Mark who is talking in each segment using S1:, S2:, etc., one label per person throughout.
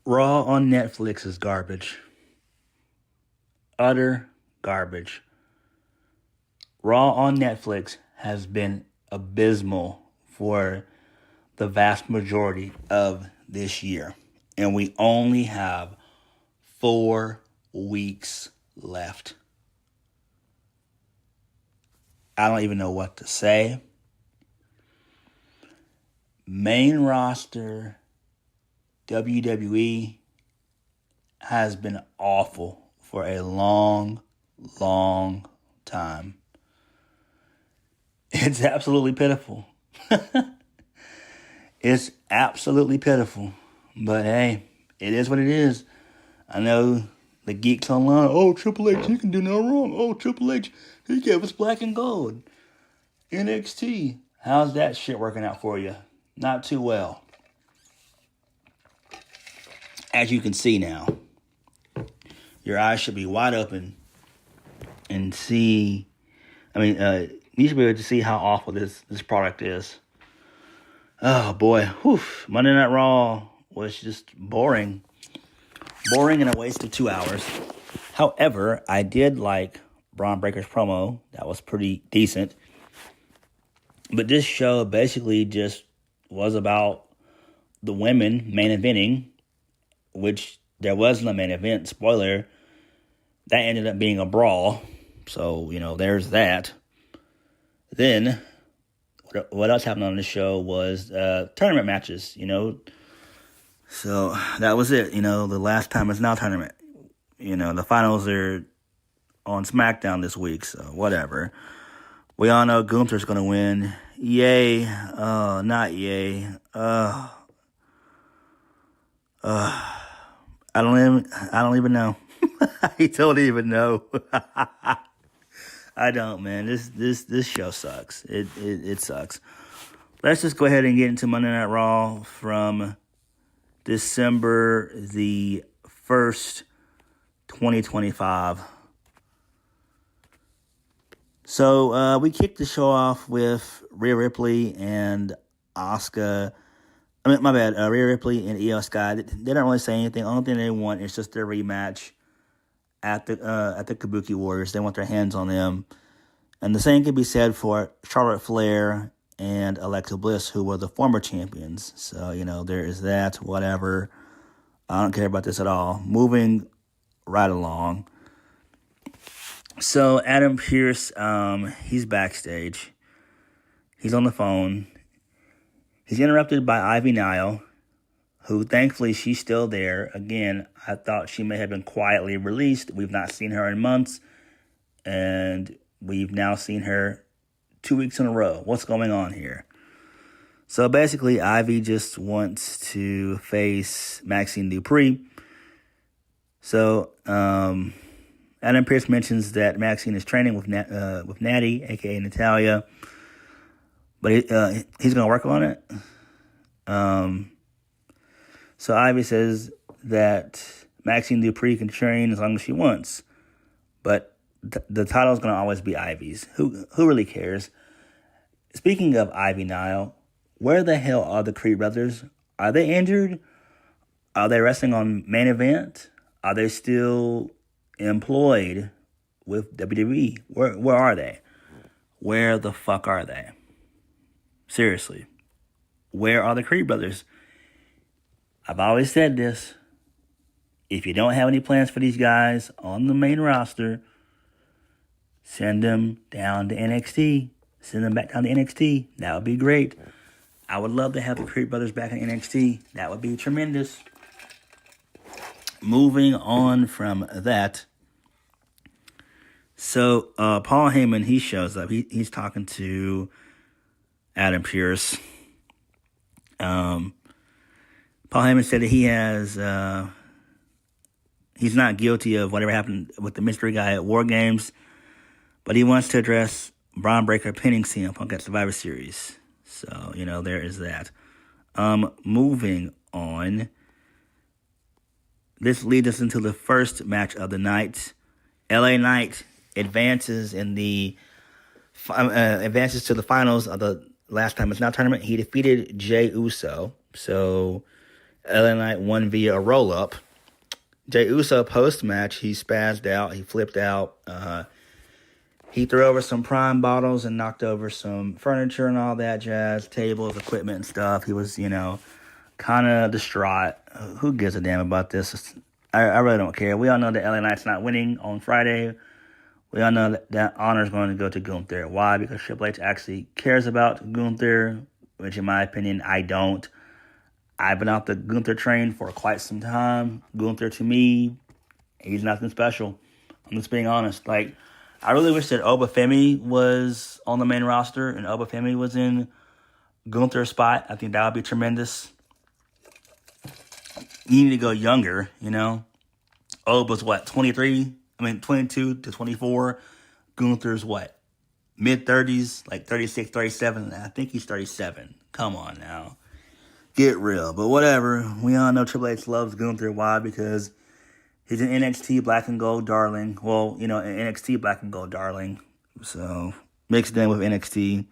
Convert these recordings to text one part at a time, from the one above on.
S1: Raw on Netflix is garbage. Utter garbage. Raw on Netflix has been abysmal for the vast majority of this year. And we only have 4 weeks left. I don't even know what to say. Main roster WWE has been awful for a long, long time. It's absolutely pitiful. It's absolutely pitiful. But hey, it is what it is. I know the geeks online, oh, Triple H, he can do no wrong. Oh, Triple H, he gave us black and gold. NXT, how's that shit working out for you? Not too well. As you can see now, your eyes should be wide open and see, you should be able to see how awful this product is. Oh boy, whew. Monday Night Raw was just boring. Boring and a waste of 2 hours. However, I did like Bron Breakker's promo. That was pretty decent. But this show basically just was about the women main eventing, which there wasn't a main event. Spoiler, that ended up being a brawl. So, there's that. Then, what else happened on the show was tournament matches, So, that was it. The last time is now tournament. The finals are on SmackDown this week, so whatever. We all know Gunther's going to win. Yay. Not yay. I don't even know. I don't even know. I don't, man. This show sucks. It sucks. Let's just go ahead and get into Monday Night Raw from December the 1st, 2025. So, we kicked the show off with Rhea Ripley and Asuka. Rhea Ripley and Io Sky. They don't really say anything. The only thing they want is just their rematch at the Kabuki Warriors. They want their hands on them. And the same can be said for Charlotte Flair and Alexa Bliss, who were the former champions. So, there is that, whatever. I don't care about this at all. Moving right along. So, Adam Pearce, he's backstage. He's on the phone. He's interrupted by Ivy Nile, who thankfully she's still there. Again, I thought she may have been quietly released. We've not seen her in months. And we've now seen her 2 weeks in a row. What's going on here? So basically, Ivy just wants to face Maxine Dupree. So Adam Pearce mentions that Maxine is training with Natty, a.k.a. Natalya. But he's going to work on it. So Ivy says that Maxine Dupree can train as long as she wants. But the title is going to always be Ivy's. Who really cares? Speaking of Ivy Nile, where the hell are the Creed brothers? Are they injured? Are they wrestling on main event? Are they still employed with WWE? Where are they? Where the fuck are they? Seriously. Where are the Creed brothers? I've always said this. If you don't have any plans for these guys on the main roster, send them down to NXT. Send them back down to NXT. That would be great. I would love to have the Creed brothers back in NXT. That would be tremendous. Moving on from that. So, Paul Heyman, he shows up. He's talking to Adam Pearce. Paul Heyman said that he's not guilty of whatever happened with the mystery guy at War Games, but he wants to address Bron Breakker pinning CM Punk at Survivor Series. So, there is that. Moving on. This leads us into the first match of the night. LA Knight advances to the finals of the Last Time It's Now tournament. He defeated Jey Uso. So, LA Knight won via a roll-up. Jey Uso post-match, he spazzed out. He flipped out. He threw over some Prime bottles and knocked over some furniture and all that jazz, tables, equipment and stuff. He was, kind of distraught. Who gives a damn about this? I really don't care. We all know that LA Knight's not winning on Friday. We all know that honor is going to go to Gunther. Why? Because Triple H actually cares about Gunther, which in my opinion, I don't. I've been off the Gunther train for quite some time. Gunther, to me, he's nothing special. I'm just being honest. Like, I really wish that Obafemi was on the main roster and Obafemi was in Gunther's spot. I think that would be tremendous. You need to go younger, Ob was what, 22 to 24. Gunther's what, mid-30s, like 36, 37. I think he's 37. Come on now. Get real. But whatever. We all know Triple H loves Gunther. Why? Because he's an NXT Black and Gold darling. Well, an NXT Black and Gold darling. So, mixed in with NXT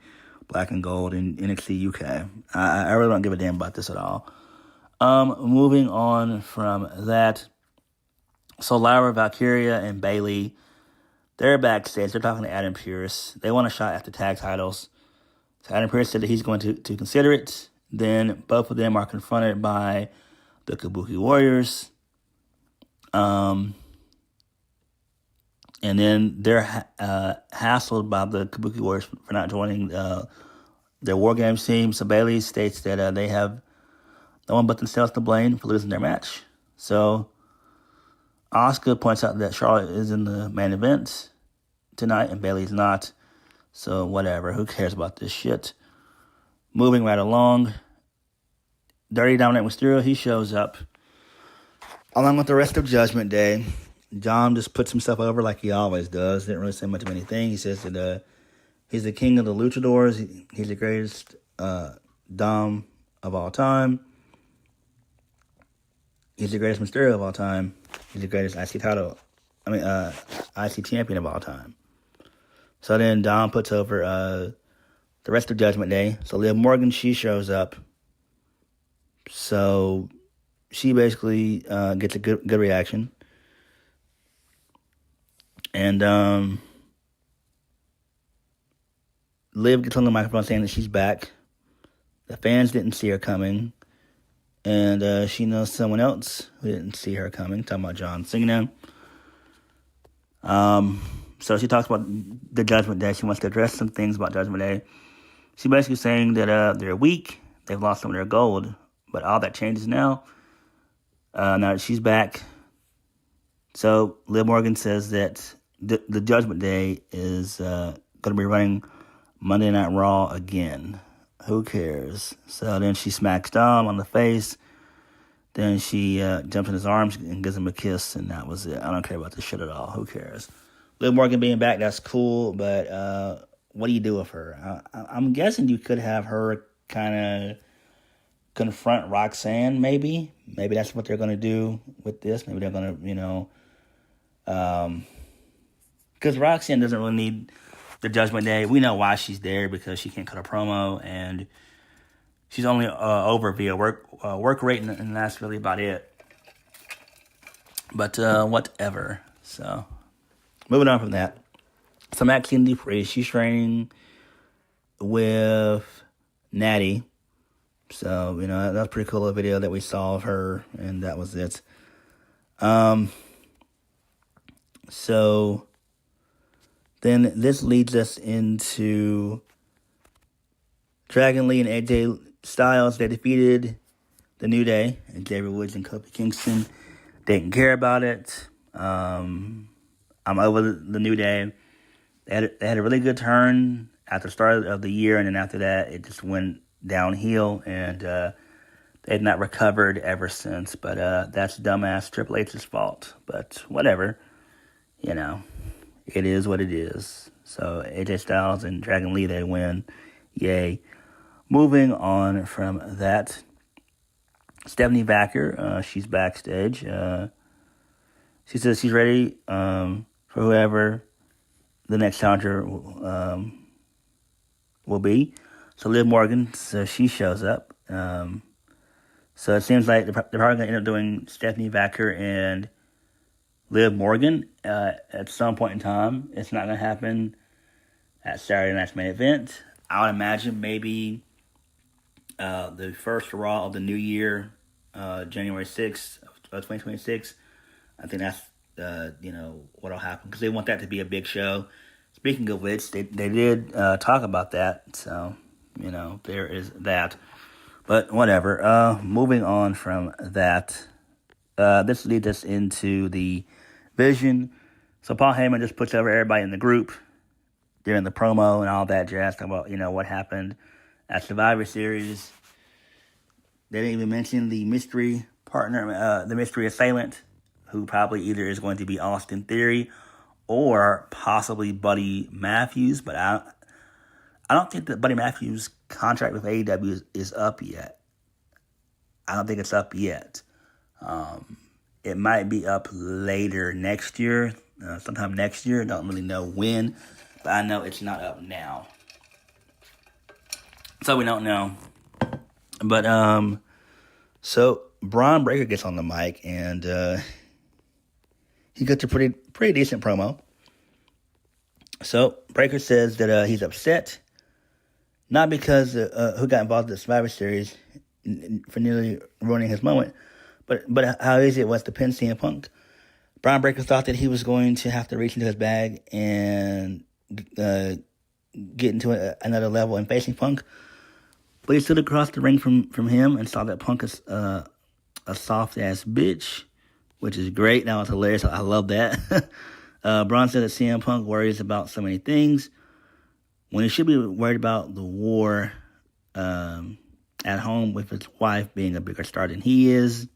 S1: Black and Gold and NXT UK. I really don't give a damn about this at all. Moving on from that. So, Lyra, Valkyria, and Bayley, they're backstage. They're talking to Adam Pearce. They want a shot at the tag titles. So, Adam Pearce said that he's going to consider it. Then, both of them are confronted by the Kabuki Warriors. And then they're hassled by the Kabuki Warriors for not joining their War Games team. So Bayley states that they have no one but themselves to blame for losing their match. So Asuka points out that Charlotte is in the main event tonight and Bayley's not. So whatever, who cares about this shit? Moving right along, Dirty Dominic Mysterio, he shows up along with the rest of Judgment Day. John just puts himself over like he always does. Didn't really say much of anything. He says that he's the king of the luchadors. He's the greatest Dom of all time. He's the greatest Mysterio of all time. He's the greatest IC champion of all time. So then Dom puts over the rest of Judgment Day. So Liv Morgan, she shows up. So she basically gets a good reaction. And Liv gets on the microphone saying that she's back. The fans didn't see her coming. And she knows someone else who didn't see her coming. Talking about John Cena. So she talks about the Judgment Day. She wants to address some things about Judgment Day. She's basically saying that they're weak. They've lost some of their gold. But all that changes now. Now that she's back. So Liv Morgan says that the Judgment Day is going to be running Monday Night Raw again. Who cares? So then she smacks Dom on the face. Then she jumps in his arms and gives him a kiss, and that was it. I don't care about this shit at all. Who cares? Liv Morgan being back, that's cool, but what do you do with her? I'm guessing you could have her kind of confront Roxanne, maybe. Maybe that's what they're going to do with this. Maybe they're going to, because Roxanne doesn't really need the Judgment Day. We know why she's there, because she can't cut a promo, and she's only over via work rate, and that's really about it. But whatever. So, moving on from that. So Maxine Dupree, she's training with Natty. So, that's a pretty cool video that we saw of her, and that was it. So then this leads us into Dragon Lee and AJ Styles. They defeated the New Day, and Xavier Woods and Kofi Kingston didn't care about it. I'm over the New Day. They had a really good turn at the start of the year, and then after that, it just went downhill, and they've not recovered ever since. But that's dumbass Triple H's fault. But whatever, it is what it is. So AJ Styles and Dragon Lee, they win. Yay. Moving on from that, Stephanie Vacker, she's backstage. She says she's ready for whoever the next challenger will be. So Liv Morgan, so she shows up. So it seems like they're probably going to end up doing Stephanie Vacker and Liv Morgan at some point in time. It's not going to happen at Saturday night's main event. I would imagine maybe the first Raw of the new year, January 6th of 2026. I think that's, what'll happen, because they want that to be a big show. Speaking of which, they did talk about that, so, there is that. But whatever, moving on from that, this leads us into the Vision. So Paul Heyman just puts over everybody in the group during the promo and all that jazz, talking about, what happened at Survivor Series. They didn't even mention the mystery partner, the mystery assailant, who probably either is going to be Austin Theory or possibly Buddy Matthews. But I don't think that Buddy Matthews' contract with AEW is up yet. I don't think it's up yet. It might be up later next year, sometime next year. Don't really know when, but I know it's not up now. So we don't know. But, so Bron Breakker gets on the mic, and he gets a pretty decent promo. So Breakker says that he's upset, not because who got involved in the Survivor Series for nearly ruining his moment, but how easy it was to pin CM Punk. Bron Breakker thought that he was going to have to reach into his bag and get into another level in facing Punk. But he stood across the ring from him and saw that Punk is a soft-ass bitch, which is great. That was hilarious. I love that. Bron said that CM Punk worries about so many things when he should be worried about the war at home with his wife being a bigger star than he is.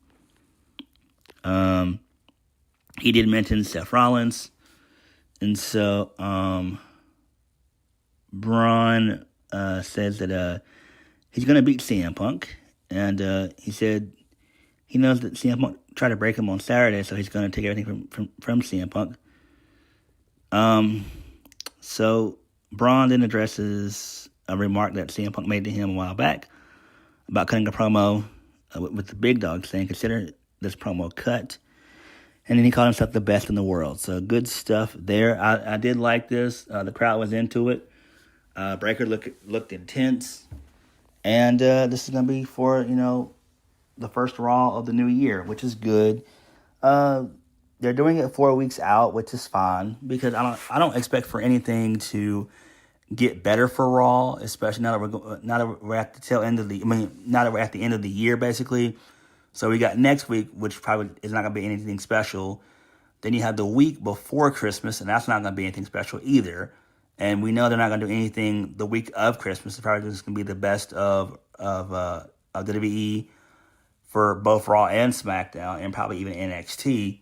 S1: He did mention Seth Rollins. And so Braun says that he's going to beat CM Punk. And he said he knows that CM Punk tried to break him on Saturday, so he's going to take everything from CM Punk. So Braun then addresses a remark that CM Punk made to him a while back about cutting a promo with the big dog, saying, consider this promo cut. And then he called himself the best in the world. So good stuff there. I did like this. The crowd was into it. Breakker looked intense. And this is going to be for, the first Raw of the new year, which is good. They're doing it 4 weeks out, which is fine, because I don't expect for anything to get better for Raw, especially now that we're at the tail end of now that we're at the end of the year, basically. So we got next week, which probably is not going to be anything special. Then you have the week before Christmas, and that's not going to be anything special either. And we know they're not going to do anything the week of Christmas. It's probably just going to be the best of WWE for both Raw and SmackDown, and probably even NXT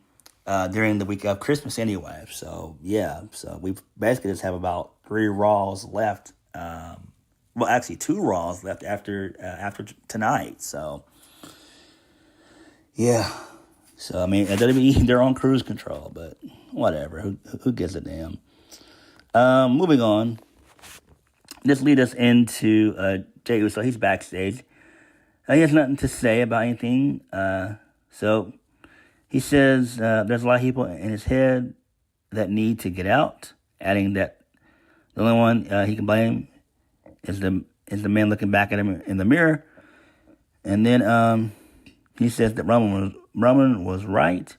S1: during the week of Christmas anyway. So, yeah. So we basically just have about 3 Raws left. Well, actually 2 Raws left after tonight. So, yeah. So, WWE, they're on cruise control, but whatever. Who gives a damn? Moving on. This leads us into Jey Uso. He's backstage. He has nothing to say about anything. So he says there's a lot of people in his head that need to get out, adding that the only one he can blame is the man looking back at him in the mirror. And then he says that Roman was right,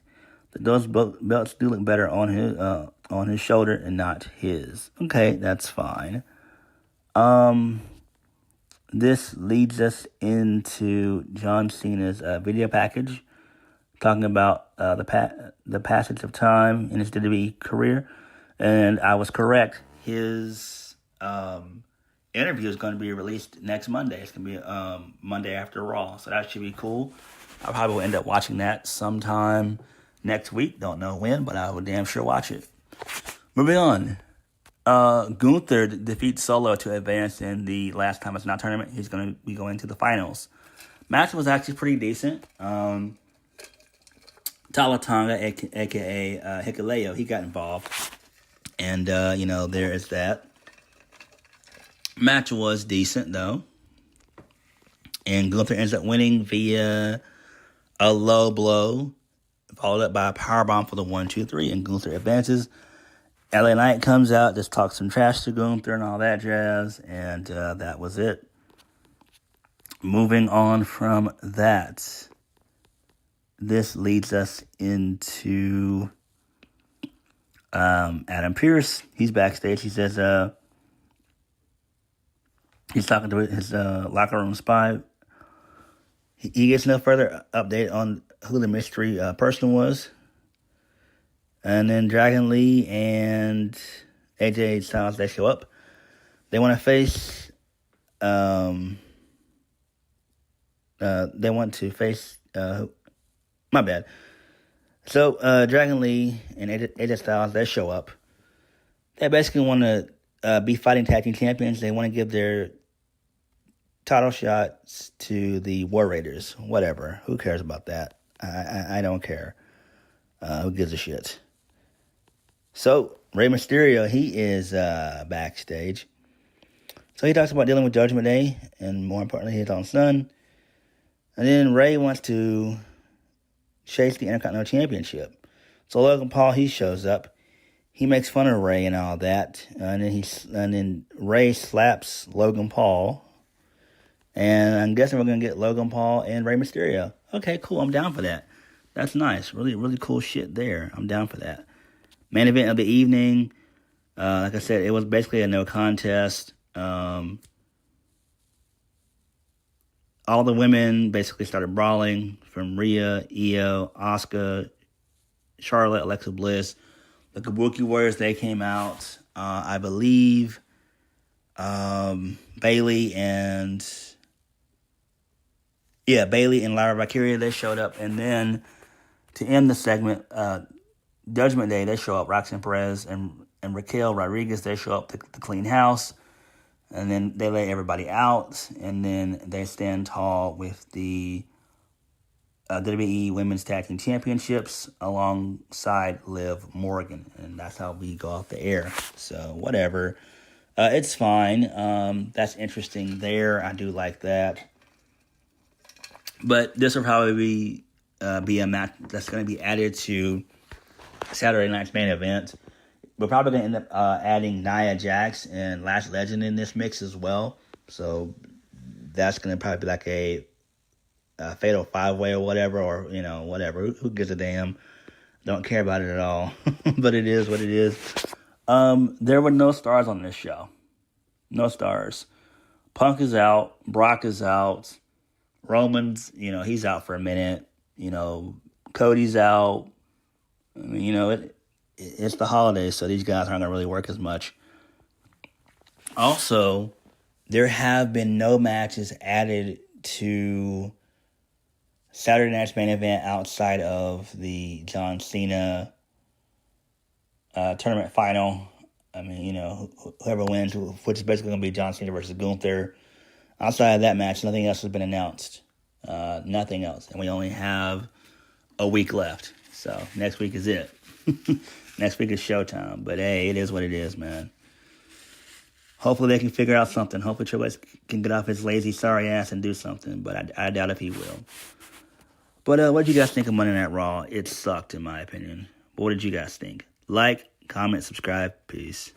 S1: that those belts do look better on his shoulder and not his. Okay, that's fine. This leads us into John Cena's video package, talking about the passage of time in his WWE career. And I was correct. His interview is going to be released next Monday. It's going to be Monday after Raw. So that should be cool. I probably will end up watching that sometime next week. Don't know when, but I will damn sure watch it. Moving on. Gunther defeats Solo to advance in the Last Time It's Not tournament. He's going to be going to the finals. Match was actually pretty decent. Tala Tonga, a.k.a. Hikuleo, he got involved. And, there is that. Match was decent, though. And Gunther ends up winning via a low blow, followed up by a powerbomb for the 1-2-3, and Gunther advances. LA Knight comes out, just talks some trash to Gunther and all that jazz, and that was it. Moving on from that, this leads us into Adam Pearce. He's backstage. He says he's talking to his locker room spy. He gets no further update on who the mystery person was. And then Dragon Lee and AJ Styles, they show up. They want to face... my bad. So, Dragon Lee and AJ Styles, they show up. They basically want to be fighting tag team champions. They want to give their title shots to the War Raiders. Whatever. Who cares about that? I don't care. Who gives a shit? So, Rey Mysterio, he is backstage. So he talks about dealing with Judgment Day, and more importantly, his own son. And then Rey wants to chase the Intercontinental Championship. So Logan Paul, he shows up. He makes fun of Rey and all that. And then Rey slaps Logan Paul. And I'm guessing we're going to get Logan Paul and Rey Mysterio. Okay, cool. I'm down for that. That's nice. Really, really cool shit there. I'm down for that. Main event of the evening. Like I said, it was basically a no contest. All the women basically started brawling, from Rhea, Io, Asuka, Charlotte, Alexa Bliss. The Kabuki Warriors, they came out. I believe Bayley and Lyra Valkyria, they showed up. And then to end the segment, Judgment Day, they show up. Roxanne Perez and Raquel Rodriguez, they show up to clean house. And then they lay everybody out. And then they stand tall with the WWE Women's Tag Team Championships alongside Liv Morgan. And that's how we go off the air. So, whatever. It's fine. That's interesting there. I do like that. But this will probably be a match that's going to be added to Saturday night's main event. We're probably going to end up adding Nia Jax and Lash Legend in this mix as well. So that's going to probably be like a fatal 5-way or whatever, or, whatever. Who gives a damn? Don't care about it at all. But it is what it is. There were no stars on this show. No stars. Punk is out. Brock is out. Roman's, he's out for a minute. Cody's out. I mean, it's the holidays, so these guys aren't going to really work as much. Also, there have been no matches added to Saturday night's main event outside of the John Cena tournament final. I mean, whoever wins, which is basically going to be John Cena versus Gunther. Outside of that match, nothing else has been announced. Nothing else. And we only have a week left. So next week is it. Next week is showtime. But hey, it is what it is, man. Hopefully they can figure out something. Hopefully Triple H can get off his lazy, sorry ass and do something. But I doubt if he will. But what did you guys think of Monday Night Raw? It sucked, in my opinion. But what did you guys think? Like, comment, subscribe. Peace.